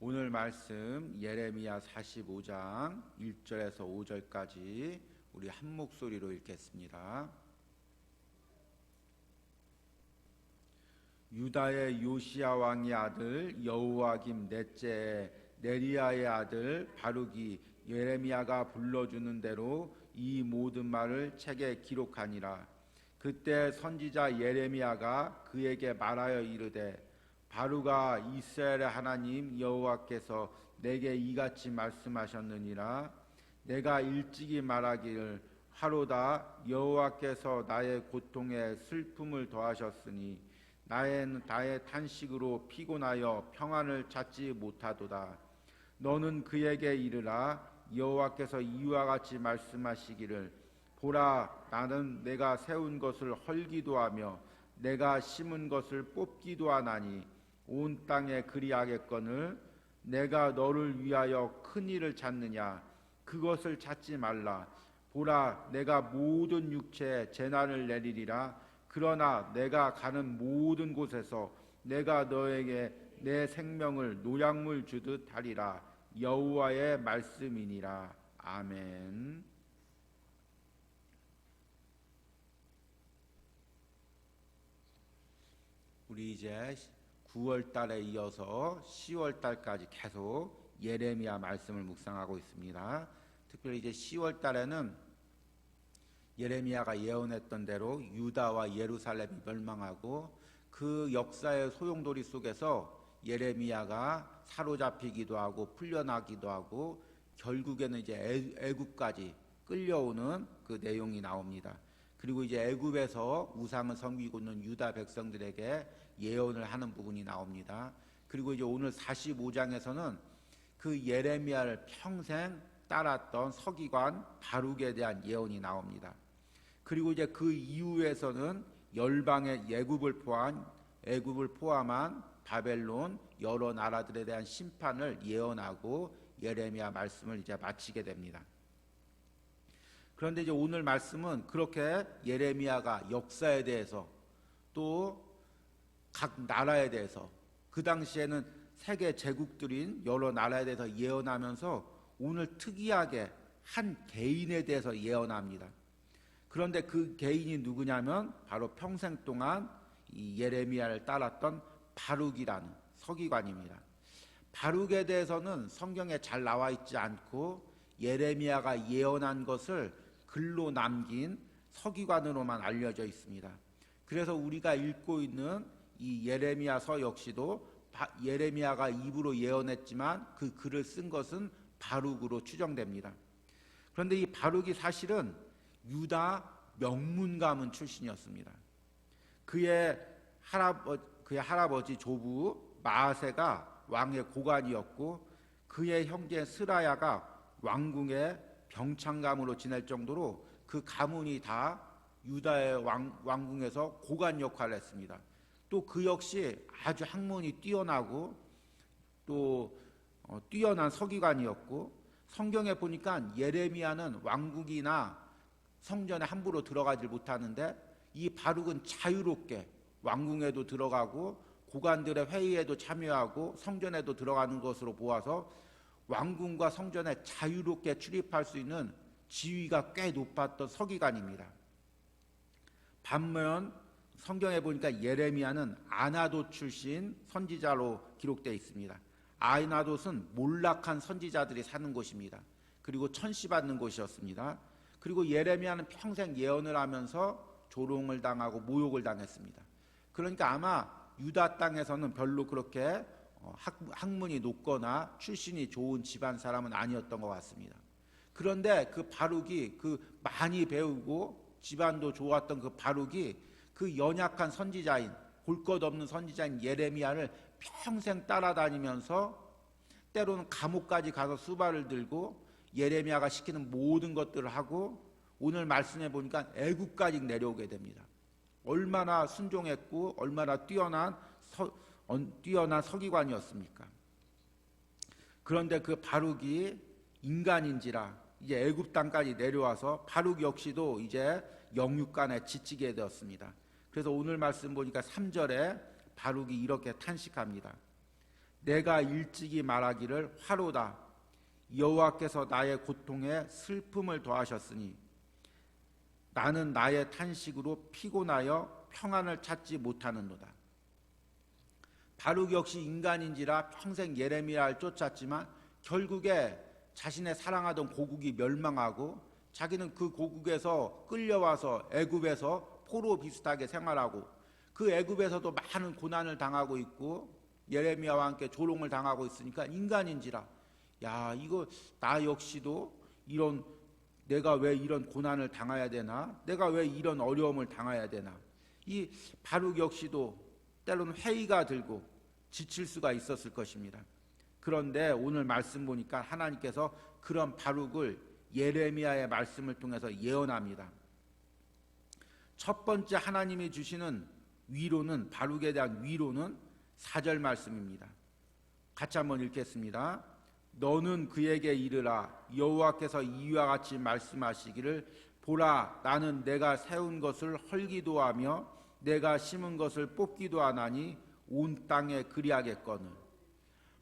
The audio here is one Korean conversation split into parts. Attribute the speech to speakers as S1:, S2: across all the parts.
S1: 오늘 말씀 예레미야 45장 1절에서 5절까지 우리 한 목소리로 읽겠습니다. 유다의 요시야 왕의 아들 여호야김 넷째 네리야의 아들 바룩이 예레미야가 불러주는 대로 이 모든 말을 책에 기록하니라. 그때 선지자 예레미야가 그에게 말하여 이르되 바룩아, 이스라엘의 하나님 여호와께서 내게 이같이 말씀하셨느니라. 내가 일찍이 말하기를 하로다 여호와께서 나의 고통에 슬픔을 더하셨으니 나의 탄식으로 피곤하여 평안을 찾지 못하도다. 너는 그에게 이르라. 여호와께서 이와 같이 말씀하시기를 보라, 나는 내가 세운 것을 헐기도 하며 내가 심은 것을 뽑기도 하나니 온 땅에 그리하겠거늘 내가 너를 위하여 큰 일을 찾느냐? 그것을 찾지 말라. 보라, 내가 모든 육체에 재난을 내리리라. 그러나 내가 가는 모든 곳에서 내가 너에게 내 생명을 노약물 주듯 하리라. 여호와의 말씀이니라. 아멘. 우리 이제 9월 달에 이어서 10월 달까지 계속 예레미야 말씀을 묵상하고 있습니다. 특별히 이제 10월 달에는 예레미야가 예언했던 대로 유다와 예루살렘이 멸망하고 그 역사의 소용돌이 속에서 예레미야가 사로잡히기도 하고 풀려나기도 하고 결국에는 이제 애굽까지 끌려오는 그 내용이 나옵니다. 그리고 이제 애굽에서 우상을 섬기고 있는 유다 백성들에게 예언을 하는 부분이 나옵니다. 그리고 이제 오늘 45장에서는 그 예레미야를 평생 따랐던 서기관 바룩에 대한 예언이 나옵니다. 그리고 이제 그 이후에서는 열방의 애굽을 포함한 바벨론 여러 나라들에 대한 심판을 예언하고 예레미야 말씀을 이제 마치게 됩니다. 그런데 이제 오늘 말씀은 그렇게 예레미야가 역사에 대해서 또 각 나라에 대해서 그 당시에는 세계 제국들인 여러 나라에 대해서 예언하면서 오늘 특이하게 한 개인에 대해서 예언합니다. 그런데 그 개인이 누구냐면 바로 평생 동안 이 예레미야를 따랐던 바룩이라는 서기관입니다. 바룩에 대해서는 성경에 잘 나와 있지 않고 예레미야가 예언한 것을 글로 남긴 서기관으로만 알려져 있습니다. 그래서 우리가 읽고 있는 이 예레미야서 역시도 예레미야가 입으로 예언했지만 그 글을 쓴 것은 바룩으로 추정됩니다. 그런데 이 바룩이 사실은 유다 명문 가문 출신이었습니다. 그의 할아버지 조부 마아세가 왕의 고관이었고 그의 형제 스라야가 왕궁의 병창감으로 지낼 정도로 그 가문이 다 유다의 왕궁에서 고관 역할을 했습니다. 또 그 역시 아주 학문이 뛰어나고 또 뛰어난 서기관이었고 성경에 보니까 예레미야는 왕궁이나 성전에 함부로 들어가지 못하는데 이 바룩은 자유롭게 왕궁에도 들어가고 고관들의 회의에도 참여하고 성전에도 들어가는 것으로 보아서 왕궁과 성전에 자유롭게 출입할 수 있는 지위가 꽤 높았던 서기관입니다. 반면 성경에 보니까 예레미야는 아나돗 출신 선지자로 기록되어 있습니다. 아나돗은 몰락한 선지자들이 사는 곳입니다. 그리고 천시받는 곳이었습니다. 그리고 예레미야는 평생 예언을 하면서 조롱을 당하고 모욕을 당했습니다. 그러니까 아마 유다 땅에서는 별로 그렇게 학문이 높거나 출신이 좋은 집안 사람은 아니었던 것 같습니다. 그런데 그 바룩이 그 많이 배우고 집안도 좋았던 그 바룩이 그 연약한 선지자인 볼 것 없는 선지자인 예레미야를 평생 따라다니면서 때로는 감옥까지 가서 수발을 들고 예레미야가 시키는 모든 것들을 하고 오늘 말씀해 보니까 애굽까지 내려오게 됩니다. 얼마나 순종했고 얼마나 뛰어난 서기관이었습니까? 그런데 그 바룩이 인간인지라 이제 애굽 땅까지 내려와서 바룩 역시도 이제 영육간에 지치게 되었습니다. 그래서 오늘 말씀 보니까 3절에 바룩이 이렇게 탄식합니다. 내가 일찍이 말하기를 화로다. 여호와께서 나의 고통에 슬픔을 더하셨으니 나는 나의 탄식으로 피곤하여 평안을 찾지 못하는도다. 바룩 역시 인간인지라 평생 예레미야를 쫓았지만 결국에 자신의 사랑하던 고국이 멸망하고 자기는 그 고국에서 끌려와서 애굽에서 포로 비슷하게 생활하고 그 애굽에서도 많은 고난을 당하고 있고 예레미야와 함께 조롱을 당하고 있으니까 인간인지라 야 이거 나 역시도 이런 내가 왜 이런 고난을 당해야 되나? 내가 왜 이런 어려움을 당해야 되나? 이 바룩 역시도 때로는 회의가 들고 지칠 수가 있었을 것입니다. 그런데 오늘 말씀 보니까 하나님께서 그런 바룩을 예레미야의 말씀을 통해서 예언합니다. 첫 번째 하나님이 주시는 위로는 바룩에 대한 위로는 4절 말씀입니다. 같이 한번 읽겠습니다. 너는 그에게 이르라 여호와께서 이와 같이 말씀하시기를 보라 나는 내가 세운 것을 헐기도 하며 내가 심은 것을 뽑기도 하나니 온 땅에 그리하겠거늘.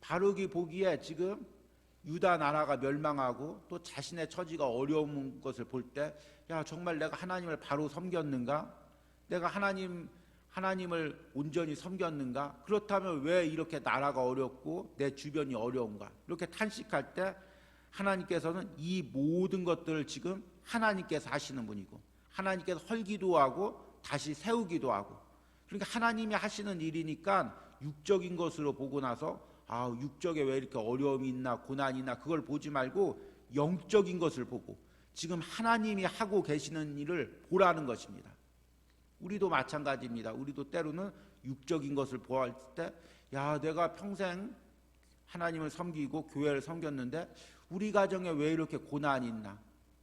S1: 바룩이 보기에 지금 유다 나라가 멸망하고 또 자신의 처지가 어려운 것을 볼 때 야 정말 내가 하나님을 바로 섬겼는가? 내가 하나님을 온전히 섬겼는가? 그렇다면 왜 이렇게 나라가 어렵고 내 주변이 어려운가? 이렇게 탄식할 때 하나님께서는 이 모든 것들을 지금 하나님께서 하시는 분이고 하나님께서 헐기도 하고 다시 세우기도 하고 그러니까 하나님이 하시는 일이니까 육적인 것으로 보고 나서 육적에 왜 이렇게 어려움이 있나 고난이 있나 그걸 보지 말고 영적인 것을 보고 지금 하나님이 하고 계시는 일을 보라는 것입니다. 우리도 마찬가지입니다. 우리도 때로는 육적인 것을 보았을 때 야 내가 평생 하나님을 섬기고 교회를 섬겼는데 우리 가정에 왜 이렇게 고난이 있나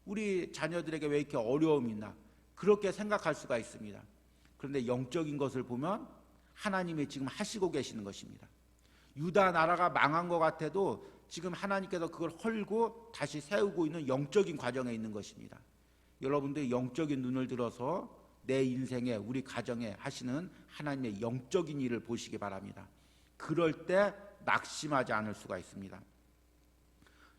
S1: 우리 자녀들에게 왜 이렇게 어려움이 있나 그렇게 생각할 수가 있습니다. 그런데 영적인 것을 보면 하나님이 지금 하시고 계시는 것입니다. 유다 나라가 망한 것 같아도 지금 하나님께서 그걸 헐고 다시 세우고 있는 영적인 과정에 있는 것입니다. 여러분들이 영적인 눈을 들어서 내 인생에 우리 가정에 하시는 하나님의 영적인 일을 보시기 바랍니다. 그럴 때 낙심하지 않을 수가 있습니다.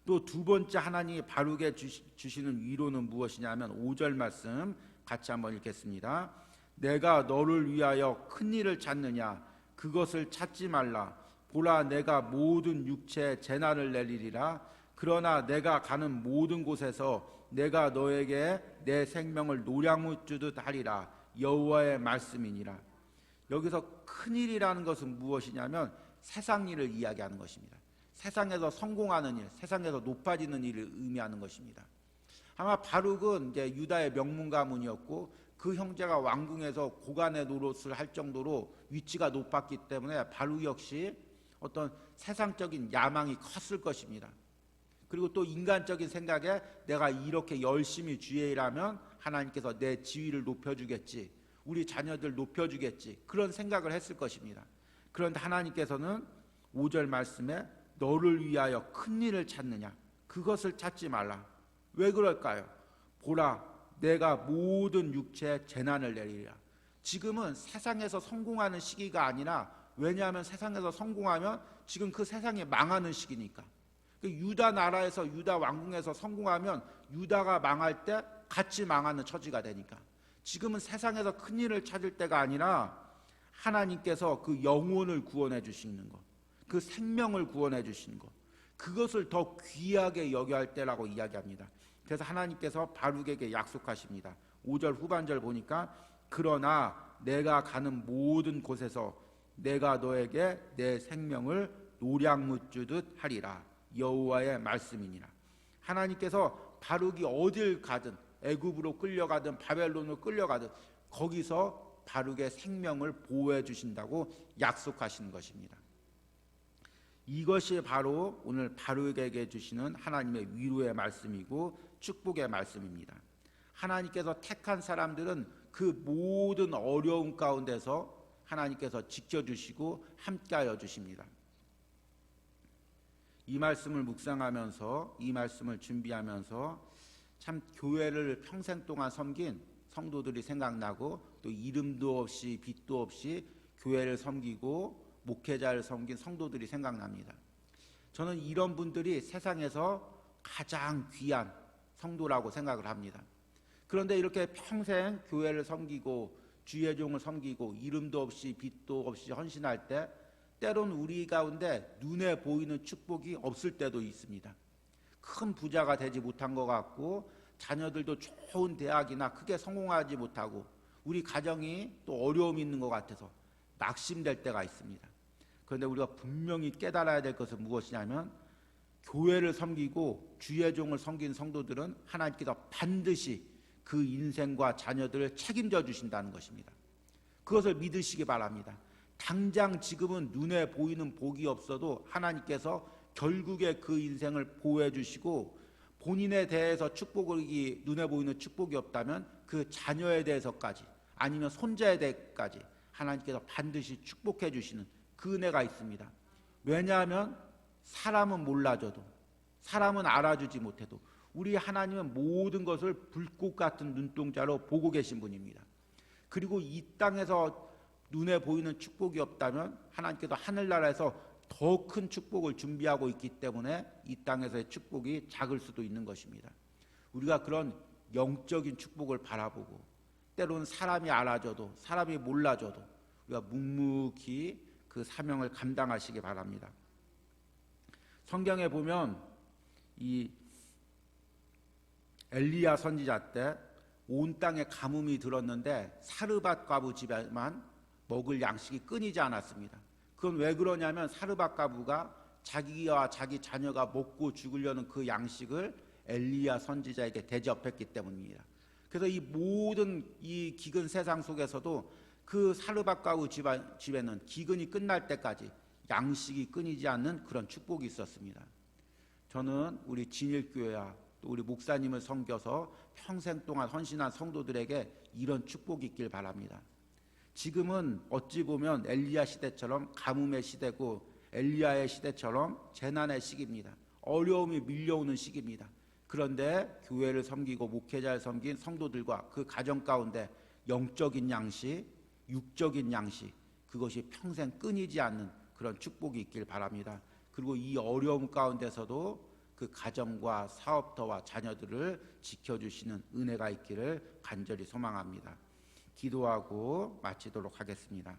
S1: 또 두 번째 하나님이 바룩에 주시는 위로는 무엇이냐면 5절 말씀 같이 한번 읽겠습니다. 내가 너를 위하여 큰 일을 찾느냐 그것을 찾지 말라. 보라 내가 모든 육체에 재난을 내리리라. 그러나 내가 가는 모든 곳에서 내가 너에게 내 생명을 노량무 주듯 하리라. 여호와의 말씀이니라. 여기서 큰일이라는 것은 무엇이냐면 세상 일을 이야기하는 것입니다. 세상에서 성공하는 일, 세상에서 높아지는 일을 의미하는 것입니다. 아마 바룩은 이제 유다의 명문 가문이었고 그 형제가 왕궁에서 고관의 노릇을 할 정도로 위치가 높았기 때문에 바룩 역시 어떤 세상적인 야망이 컸을 것입니다. 그리고 또 인간적인 생각에 내가 이렇게 열심히 주의 일하면 하나님께서 내 지위를 높여주겠지, 우리 자녀들 높여주겠지, 그런 생각을 했을 것입니다. 그런데 하나님께서는 5절 말씀에 너를 위하여 큰 일을 찾느냐 그것을 찾지 말라. 왜 그럴까요? 보라 내가 모든 육체에 재난을 내리리라. 지금은 세상에서 성공하는 시기가 아니라 왜냐하면 세상에서 성공하면 지금 그 세상이 망하는 시기니까. 유다 나라에서 유다 왕궁에서 성공하면 유다가 망할 때 같이 망하는 처지가 되니까 지금은 세상에서 큰 일을 찾을 때가 아니라 하나님께서 그 영혼을 구원해 주시는 것, 그 생명을 구원해 주시는 것, 그것을 더 귀하게 여겨야 할 때라고 이야기합니다. 그래서 하나님께서 바룩에게 약속하십니다. 5절 후반절 보니까 그러나 내가 가는 모든 곳에서 내가 너에게 내 생명을 노량무 주듯 하리라. 여호와의 말씀이니라. 하나님께서 바룩이 어딜 가든 애굽으로 끌려가든 바벨론으로 끌려가든 거기서 바룩의 생명을 보호해 주신다고 약속하시는 것입니다. 이것이 바로 오늘 바룩에게 주시는 하나님의 위로의 말씀이고 축복의 말씀입니다. 하나님께서 택한 사람들은 그 모든 어려움 가운데서 하나님께서 지켜주시고 함께하여 주십니다. 이 말씀을 묵상하면서 이 말씀을 준비하면서 참 교회를 평생 동안 섬긴 성도들이 생각나고 또 이름도 없이 빛도 없이 교회를 섬기고 목회자를 섬긴 성도들이 생각납니다. 저는 이런 분들이 세상에서 가장 귀한 성도라고 생각을 합니다. 그런데 이렇게 평생 교회를 섬기고 주의 종을 섬기고 이름도 없이 빛도 없이 헌신할 때 때론 우리 가운데 눈에 보이는 축복이 없을 때도 있습니다. 큰 부자가 되지 못한 것 같고 자녀들도 좋은 대학이나 크게 성공하지 못하고 우리 가정이 또 어려움이 있는 것 같아서 낙심될 때가 있습니다. 그런데 우리가 분명히 깨달아야 될 것은 무엇이냐면 교회를 섬기고 주의 종을 섬긴 성도들은 하나님께서 반드시 그 인생과 자녀들을 책임져 주신다는 것입니다. 그것을 믿으시기 바랍니다. 당장 지금은 눈에 보이는 복이 없어도 하나님께서 결국에 그 인생을 보호해 주시고 본인에 대해서 축복이 눈에 보이는 축복이 없다면 그 자녀에 대해서까지 아니면 손자에 대해서까지 하나님께서 반드시 축복해 주시는 그 은혜가 있습니다. 왜냐하면 사람은 몰라줘도 사람은 알아주지 못해도 우리 하나님은 모든 것을 불꽃 같은 눈동자로 보고 계신 분입니다. 그리고 이 땅에서 눈에 보이는 축복이 없다면 하나님께서 하늘나라에서 더 큰 축복을 준비하고 있기 때문에 이 땅에서의 축복이 작을 수도 있는 것입니다. 우리가 그런 영적인 축복을 바라보고 때로는 사람이 알아줘도 사람이 몰라줘도 우리가 묵묵히 그 사명을 감당하시기 바랍니다. 성경에 보면 이 엘리야 선지자 때 온 땅에 가뭄이 들었는데 사르밧 과부 집에만 먹을 양식이 끊이지 않았습니다. 그건 왜 그러냐면 사르밧 과부가 자기와 자기 자녀가 먹고 죽으려는 그 양식을 엘리야 선지자에게 대접했기 때문입니다. 그래서 이 모든 이 기근 세상 속에서도 그 사르밧 과부 집에는 기근이 끝날 때까지 양식이 끊이지 않는 그런 축복이 있었습니다. 저는 우리 진일교회와 또 우리 목사님을 섬겨서 평생 동안 헌신한 성도들에게 이런 축복이 있길 바랍니다. 지금은 어찌 보면 엘리야 시대처럼 가뭄의 시대고 엘리야의 시대처럼 재난의 시기입니다. 어려움이 밀려오는 시기입니다. 그런데 교회를 섬기고 목회자를 섬긴 성도들과 그 가정 가운데 영적인 양식, 육적인 양식, 그것이 평생 끊이지 않는 그런 축복이 있길 바랍니다. 그리고 이 어려움 가운데서도 그 가정과 사업터와 자녀들을 지켜주시는 은혜가 있기를 간절히 소망합니다. 기도하고 마치도록 하겠습니다.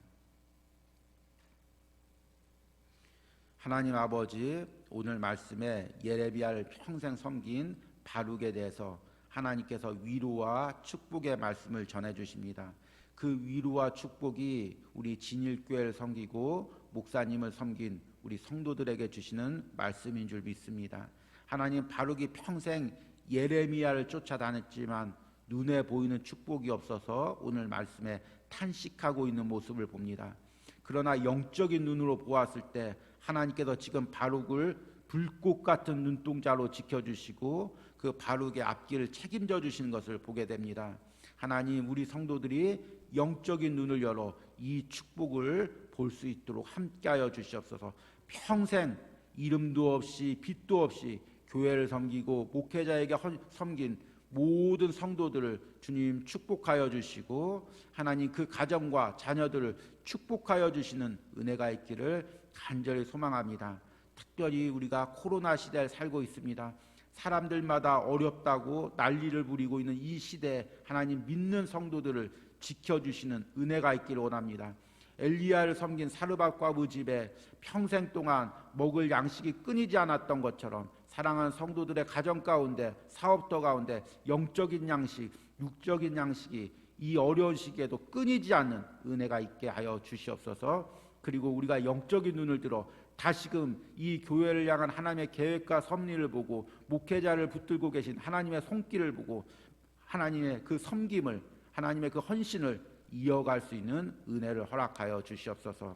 S1: 하나님 아버지, 오늘 말씀에 예레미야를 평생 섬긴 바룩에 대해서 하나님께서 위로와 축복의 말씀을 전해주십니다. 그 위로와 축복이 우리 진일교회를 섬기고 목사님을 섬긴 우리 성도들에게 주시는 말씀인 줄 믿습니다. 하나님, 바룩이 평생 예레미야를 쫓아다녔지만 눈에 보이는 축복이 없어서 오늘 말씀에 탄식하고 있는 모습을 봅니다. 그러나 영적인 눈으로 보았을 때 하나님께서 지금 바룩을 불꽃 같은 눈동자로 지켜주시고 그 바룩의 앞길을 책임져 주시는 것을 보게 됩니다. 하나님, 우리 성도들이 영적인 눈을 열어 이 축복을 볼 수 있도록 함께하여 주시옵소서. 평생 이름도 없이 빛도 없이 교회를 섬기고 목회자에게 섬긴 모든 성도들을 주님 축복하여 주시고 하나님 그 가정과 자녀들을 축복하여 주시는 은혜가 있기를 간절히 소망합니다. 특별히 우리가 코로나 시대에 살고 있습니다. 사람들마다 어렵다고 난리를 부리고 있는 이 시대에 하나님 믿는 성도들을 지켜주시는 은혜가 있기를 원합니다. 엘리야를 섬긴 사르밧 과부 집에 평생 동안 먹을 양식이 끊이지 않았던 것처럼 사랑하는 성도들의 가정 가운데 사업터 가운데 영적인 양식, 육적인 양식이 이 어려운 시기에도 끊이지 않는 은혜가 있게 하여 주시옵소서. 그리고 우리가 영적인 눈을 들어 다시금 이 교회를 향한 하나님의 계획과 섭리를 보고 목회자를 붙들고 계신 하나님의 손길을 보고 하나님의 그 섬김을 하나님의 그 헌신을 이어갈 수 있는 은혜를 허락하여 주시옵소서.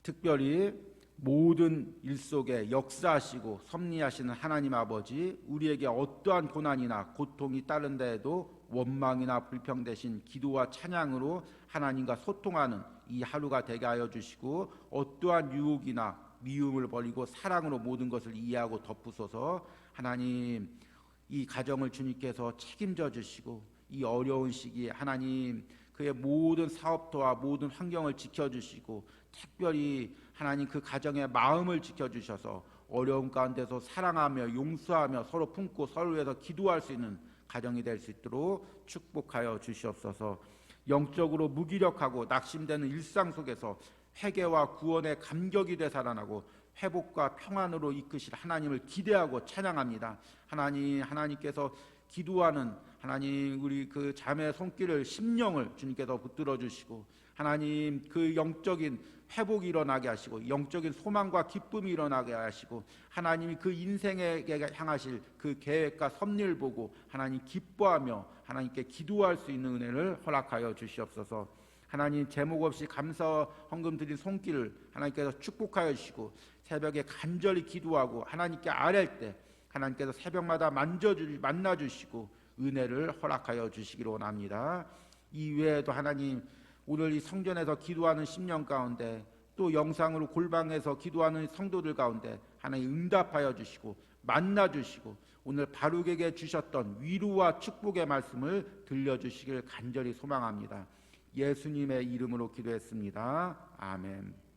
S1: 특별히 모든 일 속에 역사하시고 섭리하시는 하나님 아버지, 우리에게 어떠한 고난이나 고통이 따른데에도 원망이나 불평 대신 기도와 찬양으로 하나님과 소통하는 이 하루가 되게 하여 주시고 어떠한 유혹이나 미움을 버리고 사랑으로 모든 것을 이해하고 덮으소서. 하나님, 이 가정을 주님께서 책임져 주시고 이 어려운 시기에 하나님 그의 모든 사업도와 모든 환경을 지켜주시고 특별히 하나님 그 가정의 마음을 지켜주셔서 어려운 가운데서 사랑하며 용서하며 서로 품고 서로 위해서 기도할 수 있는 가정이 될 수 있도록 축복하여 주시옵소서. 영적으로 무기력하고 낙심되는 일상 속에서 회개와 구원의 감격이 되살아나고 회복과 평안으로 이끄실 하나님을 기대하고 찬양합니다. 하나님께서 기도하는 하나님 우리 그 자매의 손길을 심령을 주님께서 붙들어 주시고 하나님 그 영적인 회복이 일어나게 하시고 영적인 소망과 기쁨이 일어나게 하시고 하나님이 그 인생에게 향하실 그 계획과 섭리를 보고 하나님 기뻐하며 하나님께 기도할 수 있는 은혜를 허락하여 주시옵소서. 하나님 제목 없이 감사 헌금 드린 손길을 하나님께서 축복하여 주시고 새벽에 간절히 기도하고 하나님께 아뢰 때 하나님께서 새벽마다 만나주시고 은혜를 허락하여 주시기를 원합니다. 이 외에도 하나님 오늘 이 성전에서 기도하는 심령 가운데 또 영상으로 골방에서 기도하는 성도들 가운데 하나님 응답하여 주시고 만나주시고 오늘 바룩에게 주셨던 위로와 축복의 말씀을 들려주시길 간절히 소망합니다. 예수님의 이름으로 기도했습니다. 아멘.